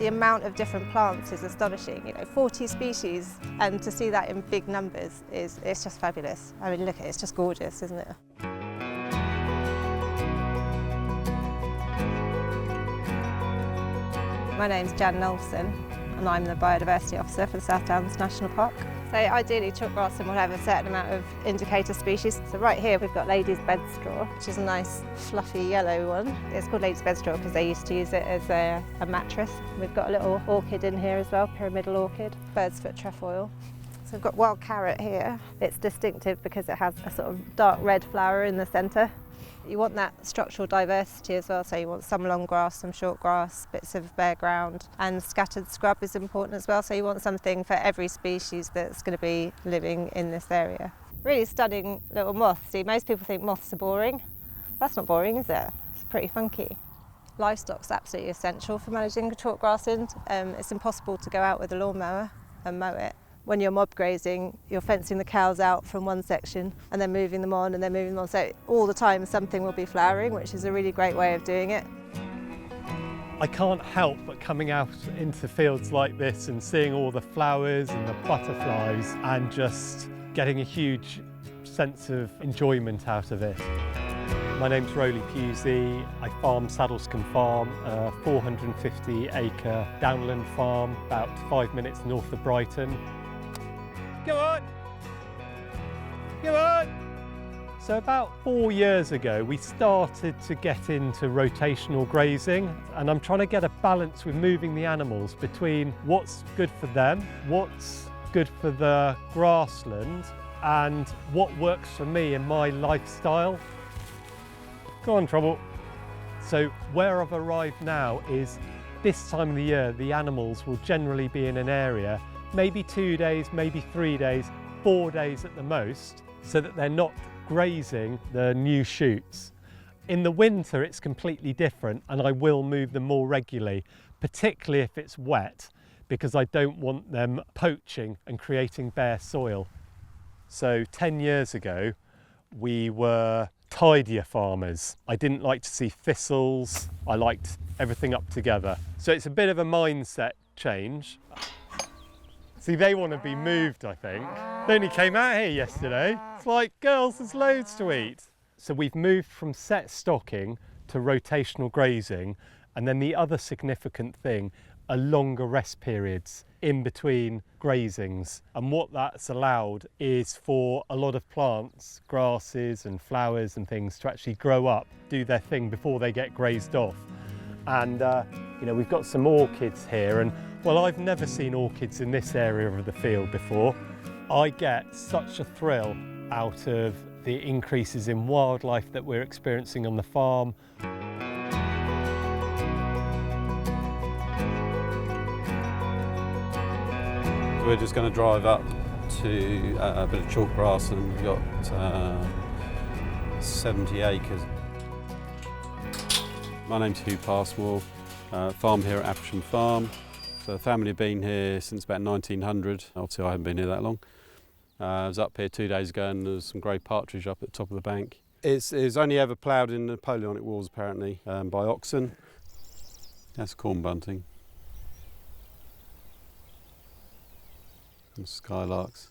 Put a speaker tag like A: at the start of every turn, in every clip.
A: The amount of different plants is astonishing. 40 species, and to see that in big numbers it's just fabulous. I mean, look at it, it's just gorgeous, isn't it? My name's Jan Nelson and I'm the Biodiversity Officer for the South Downs National Park. So ideally chalk grassland will have a certain amount of indicator species. So right here we've got lady's bedstraw, which is a nice fluffy yellow one. It's called lady's bedstraw because they used to use it as a mattress. We've got a little orchid in here as well, pyramidal orchid, bird's foot trefoil. So we've got wild carrot here. It's distinctive because it has a sort of dark red flower in the centre. You want that structural diversity as well, so you want some long grass, some short grass, bits of bare ground, and scattered scrub is important as well, so you want something for every species that's going to be living in this area. Really stunning little moth. See, most people think moths are boring. That's not boring, is it? It's pretty funky. Livestock's absolutely essential for managing chalk grassland. It's impossible to go out with a lawnmower and mow it. When you're mob grazing, you're fencing the cows out from one section and then moving them on and then moving them on. So all the time something will be flowering, which is a really great way of doing it.
B: I can't help but coming out into fields like this and seeing all the flowers and the butterflies and just getting a huge sense of enjoyment out of it. My name's Rowley Pusey. I farm Saddlescombe Farm, a 450-acre downland farm about 5 minutes north of Brighton. Come on! Come on! So about 4 years ago, we started to get into rotational grazing, and I'm trying to get a balance with moving the animals between what's good for them, what's good for the grassland, and what works for me in my lifestyle. Go on, Trouble. So where I've arrived now is this time of the year, the animals will generally be in an area maybe 2 days, maybe 3 days, 4 days at the most, so that they're not grazing the new shoots. In the winter, it's completely different, and I will move them more regularly, particularly if it's wet, because I don't want them poaching and creating bare soil. So 10 years ago, we were tidier farmers. I didn't like to see thistles. I liked everything up together. So it's a bit of a mindset change. See, they want to be moved, I think. They only came out here yesterday. It's like, girls, there's loads to eat. So we've moved from set stocking to rotational grazing, and then the other significant thing are longer rest periods in between grazings. And what that's allowed is for a lot of plants, grasses and flowers and things to actually grow up, do their thing before they get grazed off. And we've got some orchids here, and well, I've never seen orchids in this area of the field before. I get such a thrill out of the increases in wildlife that we're experiencing on the farm.
C: We're just going to drive up to a bit of chalk grass, and we've got 70 acres. My name's Hugh Passmore, farm here at Appletsham Farm. So the family have been here since about 1900. Obviously I haven't been here that long. I was up here 2 days ago and there was some grey partridge up at the top of the bank. It's only ever ploughed in the Napoleonic Wars apparently by oxen. That's corn bunting. And skylarks.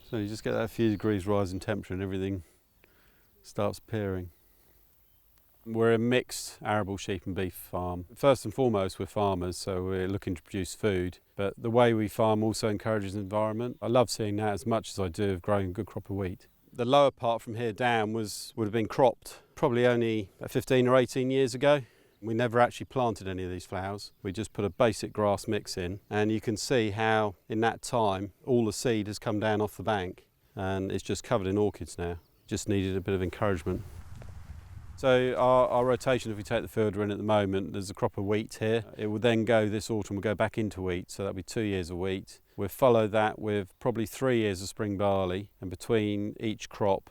C: So you just get that few degrees rise in temperature and everything starts appearing. We're a mixed arable sheep and beef farm. First and foremost, we're farmers, so we're looking to produce food, but the way we farm also encourages the environment. I love seeing that as much as I do of growing a good crop of wheat. The lower part from here down would have been cropped probably only 15 or 18 years ago. We never actually planted any of these flowers. We just put a basic grass mix in, and you can see how in that time all the seed has come down off the bank and it's just covered in orchids now. Just needed a bit of encouragement. So our rotation, if we take the field we're in at the moment, there's a crop of wheat here. It will then go this autumn, we'll go back into wheat, so that'll be 2 years of wheat. We'll follow that with probably 3 years of spring barley, and between each crop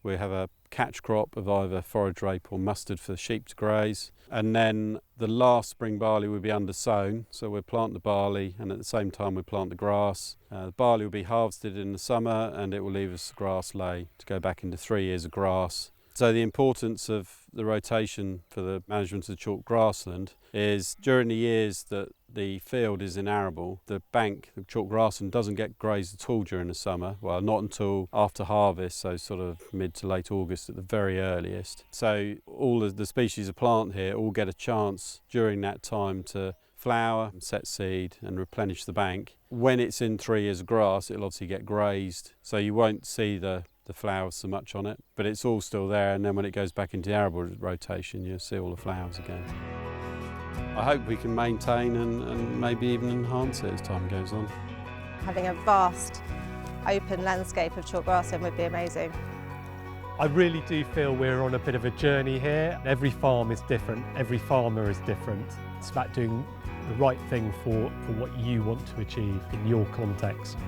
C: we have a catch crop of either forage rape or mustard for the sheep to graze. And then the last spring barley will be undersown, so we'll plant the barley and at the same time we'll plant the grass. The barley will be harvested in the summer and it will leave us grass lay to go back into 3 years of grass. So the importance of the rotation for the management of the chalk grassland is during the years that the field is in arable, the bank, the chalk grassland, doesn't get grazed at all during the summer. Well, not until after harvest, so sort of mid to late August at the very earliest. So all of the species of plant here all get a chance during that time to flower, set seed and replenish the bank. When it's in 3 years of grass, it'll obviously get grazed, so you won't see the flowers so much on it, but it's all still there, and then when it goes back into the arable rotation, you'll see all the flowers again. I hope we can maintain and maybe even enhance it as time goes on.
A: Having a vast open landscape of chalk grassland would be amazing.
B: I really do feel we're on a bit of a journey here. Every farm is different, every farmer is different. It's about doing the right thing for what you want to achieve in your context.